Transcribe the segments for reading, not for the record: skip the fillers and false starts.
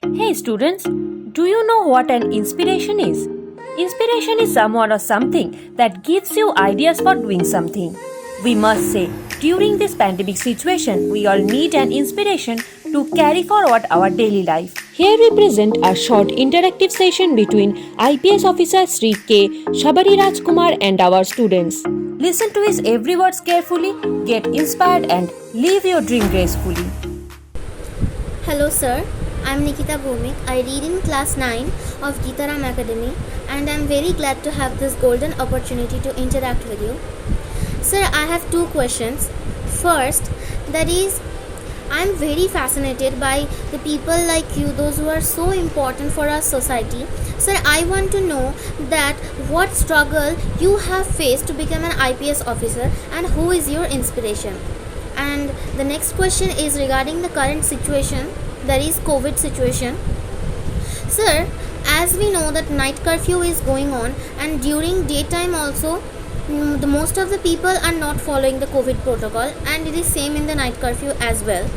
Hey students, do you know what an inspiration is? Inspiration is someone or something that gives you ideas for doing something. We must say, during this pandemic situation, we all need an inspiration to carry forward our daily life. Here we present a short interactive session between IPS officer Sri K. Shabari Rajkumar and our students. Listen to his every word carefully, get inspired and live your dream gracefully. Hello sir, I am Nikita Bhumik. I read in class 9 of Geetaram Academy and I am very glad to have this golden opportunity to interact with you. Sir, I have two questions. First, that is, I am very fascinated by the people like you, those who are so important for our society. Sir, I want to know that what struggle you have faced to become an IPS officer and who is your inspiration. And the next question is regarding the current situation, that is COVID situation. Sir, as we know that night curfew is going on and during daytime also the most of the people are not following the COVID protocol and it is same in the night curfew as well.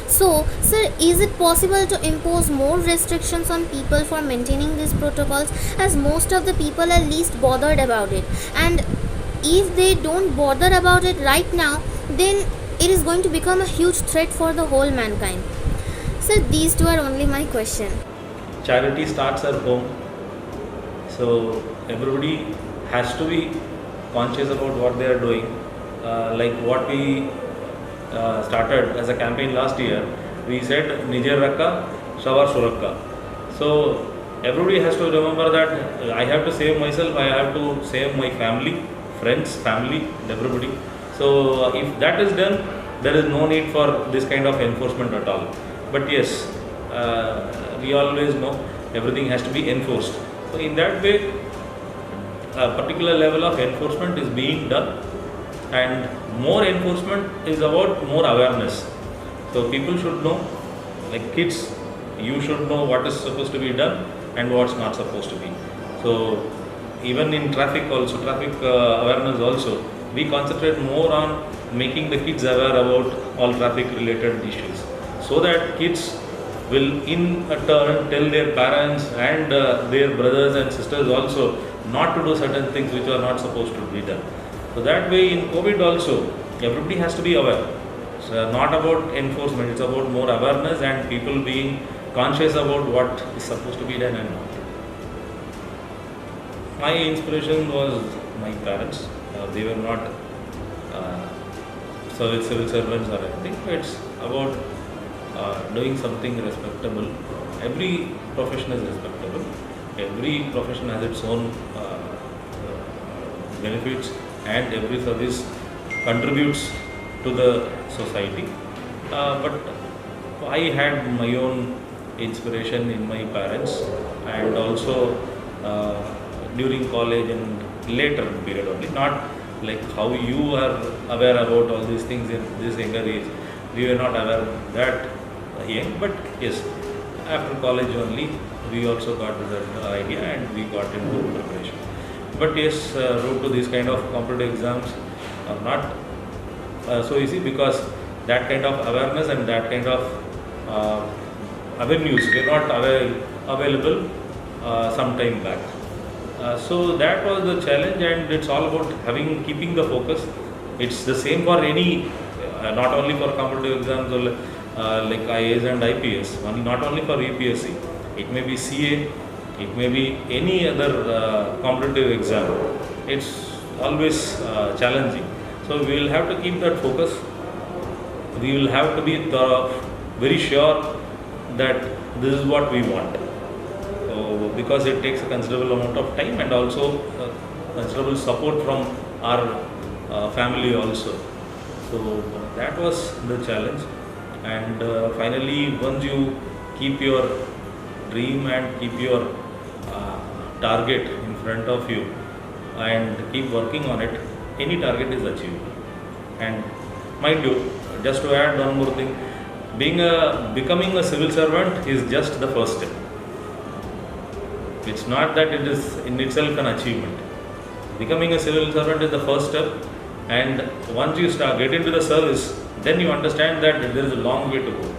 So, sir, is it possible to impose more restrictions on people for maintaining these protocols, as most of the people are least bothered about it, and if they don't bother about it right now, then it is going to become a huge threat for the whole mankind. So these two are only my question. Charity starts at home, so everybody has to be conscious about what they are doing. Like what we started as a campaign last year, we said Nijer Rakka, Shavar Surakka. So everybody has to remember that I have to save myself, I have to save my family, friends, family, and everybody. So if that is done, there is no need for this kind of enforcement at all. But yes, we always know everything has to be enforced. So in that way, a particular level of enforcement is being done, and more enforcement is about more awareness. So people should know, like kids, you should know what is supposed to be done and what's not supposed to be. So even in traffic also, traffic awareness also, we concentrate more on making the kids aware about all traffic related issues, so that kids will in a turn tell their parents and their brothers and sisters also not to do certain things which are not supposed to be done. So that way in COVID also, everybody has to be aware. It's not about enforcement, it's about more awareness and people being conscious about what is supposed to be done and not. My inspiration was my parents. They were not civil servants or anything. It's about doing something respectable. Every profession is respectable. Every profession has its own benefits, and every service contributes to the society. But I had my own inspiration in my parents, and also during college and later period only, not like how you are aware about all these things in this younger age. We were not aware of that young, but yes, after college only we also got that idea and we got into preparation. But yes, road to these kind of competitive exams are not so easy, because that kind of awareness and that kind of avenues were not available some time back. So that was the challenge, and it's all about keeping the focus. It's the same for any, not only for competitive exams or like IAS and IPS, not only for UPSC. It may be CA, it may be any other competitive exam. It's always challenging. So we will have to keep that focus. We will have to be very sure that this is what we want. Because it takes a considerable amount of time and also considerable support from our family also. So that was the challenge, and finally once you keep your dream and keep your target in front of you and keep working on it, any target is achievable. And mind you, just to add one more thing, becoming a civil servant is just the first step. It's not that it is in itself an achievement. Becoming a civil servant is the first step, and once you get into the service, then you understand that there is a long way to go.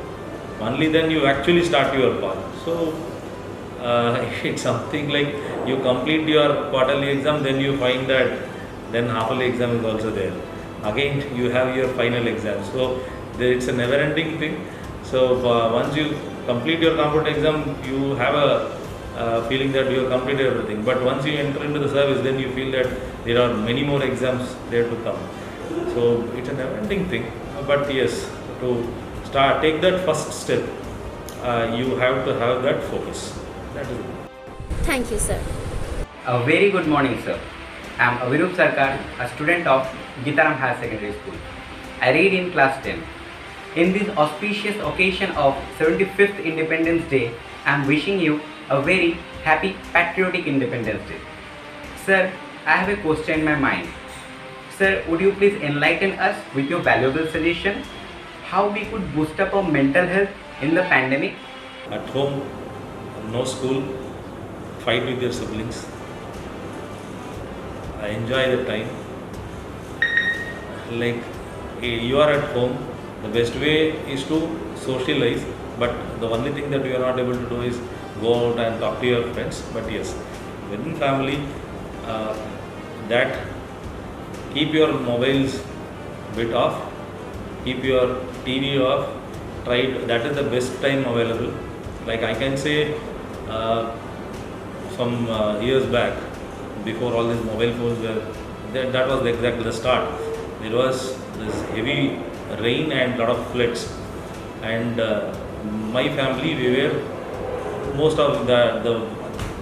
Only then you actually start your path. So it's something like you complete your quarterly exam, then you find that then half-yearly exam is also there. Again, you have your final exam. So it's a never-ending thing. So once you complete your computer exam, you have a feeling that you have completed everything. But once you enter into the service, then you feel that there are many more exams there to come. So it's a never-ending thing. But yes, to take that first step, you have to have that focus. That is it. Thank you, sir. A very good morning, sir. I am Avirup Sarkar, a student of Gitaram Higher Secondary School. I read in class 10. In this auspicious occasion of 75th Independence Day, I am wishing you a very happy patriotic Independence Day. Sir, I have a question in my mind. Sir, would you please enlighten us with your valuable suggestion how we could boost up our mental health in the pandemic? At home, no school, fight with your siblings. I enjoy the time. Like you are at home, the best way is to socialize, but the only thing that you are not able to do is go out and talk to your friends. But yes, within family, that keep your mobiles bit off, keep your TV off. Try that is the best time available. Like I can say, some years back, before all these mobile phones were, that was exactly the start. There was this heavy rain and lot of floods, and my family, we were most of the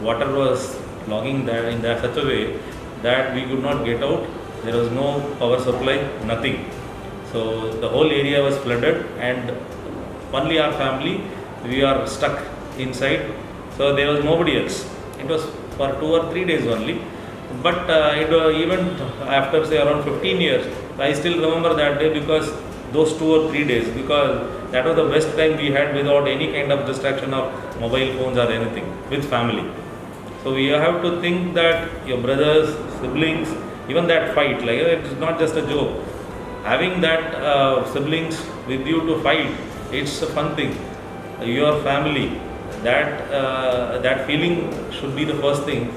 water was logging there in that such a way that we could not get out. There was no power supply, nothing. So the whole area was flooded, and only our family, we are stuck inside. So there was nobody else. It was for 2 or 3 days only. But even after say around 15 years, I still remember that day, because those 2 or 3 days, because that was the best time we had without any kind of distraction of mobile phones or anything, with family. So we have to think that your brothers, siblings, even that fight, like it's not just a joke. Having that siblings with you to fight, it's a fun thing. Your family, that feeling should be the first thing.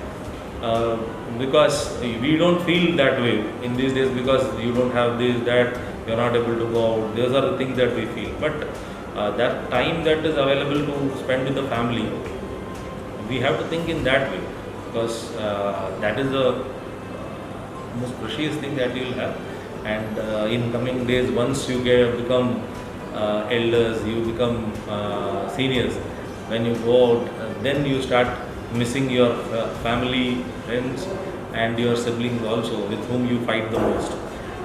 Because we don't feel that way in these days, because you don't have this, that, you're not able to go out. Those are the things that we feel. But that time that is available to spend with the family, we have to think in that way, because that is the most precious thing that you will have. And in coming days, once you become elders, you become seniors, when you go out, then you start missing your family, friends, and your siblings also, with whom you fight the most.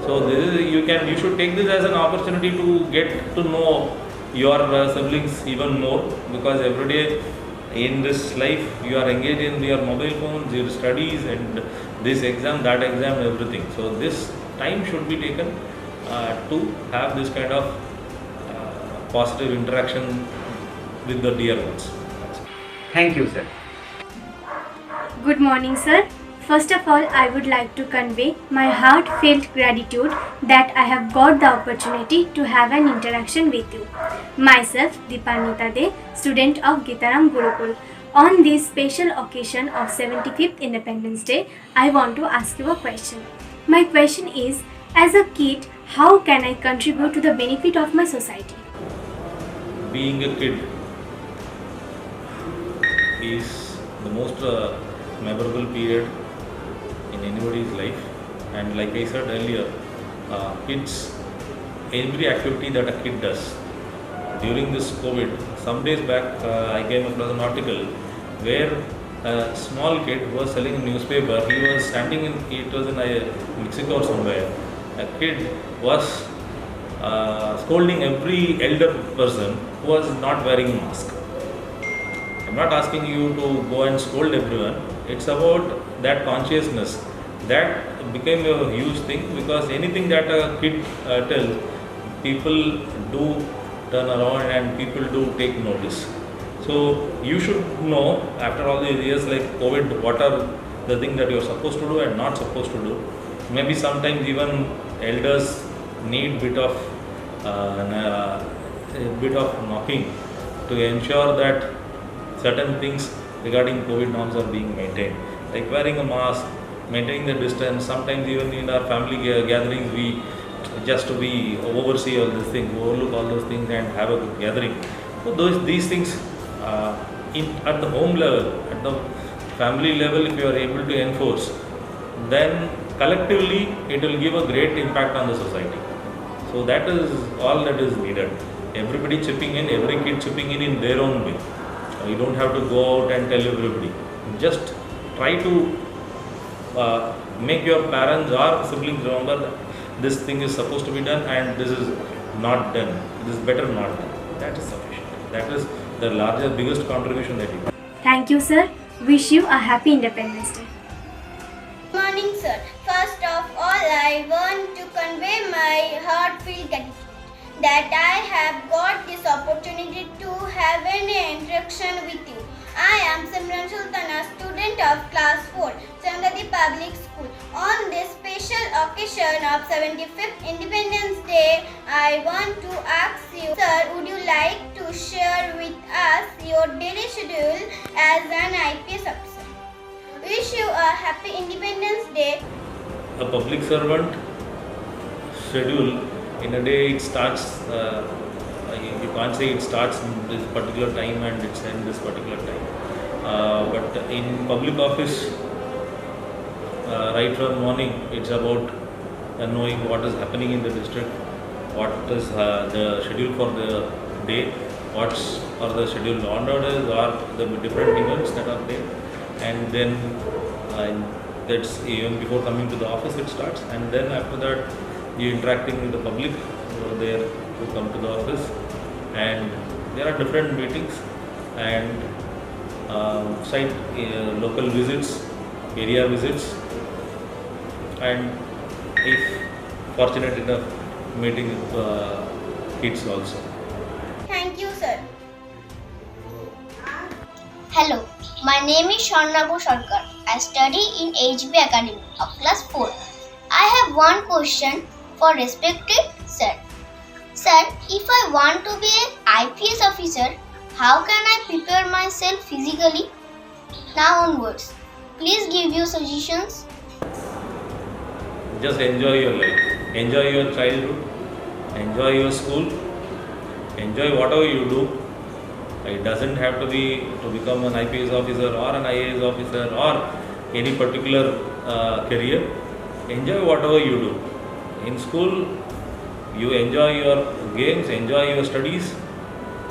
So this is, you should take this as an opportunity to get to know your siblings even more, because every day in this life you are engaged in your mobile phones, your studies, and this exam, that exam, everything. So this time should be taken to have this kind of positive interaction with the dear ones. Thank you, sir. Good morning, sir. First of all, I would like to convey my heartfelt gratitude that I have got the opportunity to have an interaction with you. Myself, Deepanita De, student of Gitaram Gurukul. On this special occasion of 75th Independence Day, I want to ask you a question. My question is, as a kid, how can I contribute to the benefit of my society? Being a kid is the most memorable period in anybody's life, and like I said earlier, kids, every activity that a kid does. During this COVID, some days back, I came across an article where a small kid who was selling a newspaper, he was standing it was in Mexico or somewhere. A kid was scolding every elder person who was not wearing a mask. I'm not asking you to go and scold everyone. It's about that consciousness. That became a huge thing, because anything that a kid tells, people do turn around and people do take notice. So you should know, after all these years like COVID, what are the things that you're supposed to do and not supposed to do. Maybe sometimes even elders need bit of knocking to ensure that certain things regarding COVID norms are being maintained, like wearing a mask, maintaining the distance. Sometimes even in our family gatherings, we just we oversee all these things, overlook all those things and have a good gathering. So these things at the home level, at the family level, if you are able to enforce, then collectively it will give a great impact on the society. So that is all that is needed. Everybody chipping in, every kid chipping in their own way. You don't have to go out and tell everybody. Just try to make your parents or siblings remember that this thing is supposed to be done and this is not done. This is better not done. That is sufficient. That is the largest, biggest contribution that you can. Thank you, sir. Wish you a happy Independence Day. Good morning, sir. First of all, I want to convey my heartfelt gratitude that I have got this opportunity to have an interaction with you. I am Simran Sultana, student of class 4, Sangati Public School. On this special occasion of 75th Independence Day, I want to ask you, sir, would you like to share with us your daily schedule as an IPS officer? Wish you a happy Independence Day. A public servant schedule in a day, it starts, you can't say it starts in this particular time and it's in this particular time. But in public office, right from morning, it's about knowing what is happening in the district, what is the schedule for the day, what are the scheduled orders or the different events that are there. And then that's even before coming to the office it starts, and then after that you interacting with the public who are there who come to the office, and there are different meetings and site local visits, area visits, and if fortunate enough meeting with kids also. Thank you, sir. Hello, my name is Sharnabu Sarkar. I study in HB Academy of class 4. I have one question for respected sir. Sir, if I want to be an IPS officer, how can I prepare myself physically? Now onwards, please give your suggestions. Just enjoy your life, enjoy your childhood, enjoy your school, enjoy whatever you do. It doesn't have to be to become an IPS officer or an IAS officer or any particular career. Enjoy whatever you do. In school, you enjoy your games, enjoy your studies,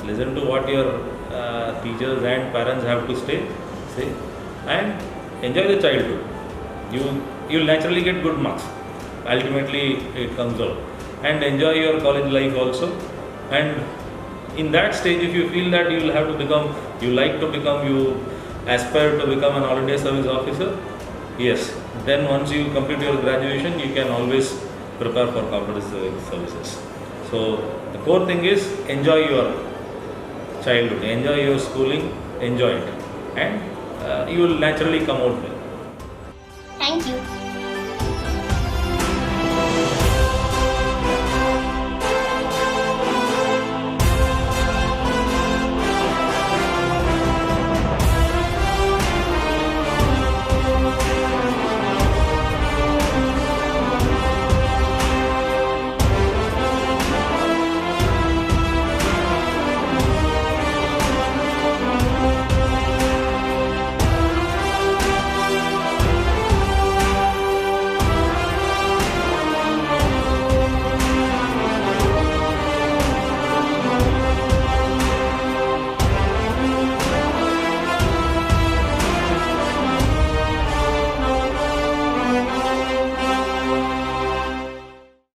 listen to what your teachers and parents have to say, and enjoy the childhood. You'll naturally get good marks. Ultimately, it comes out. And enjoy your college life also. And in that stage, if you feel that you aspire to become an all India service officer, yes, then once you complete your graduation, you can always prepare for competitive services. So the core thing is enjoy your childhood, enjoy your schooling, enjoy it, and you will naturally come out well. Thank you.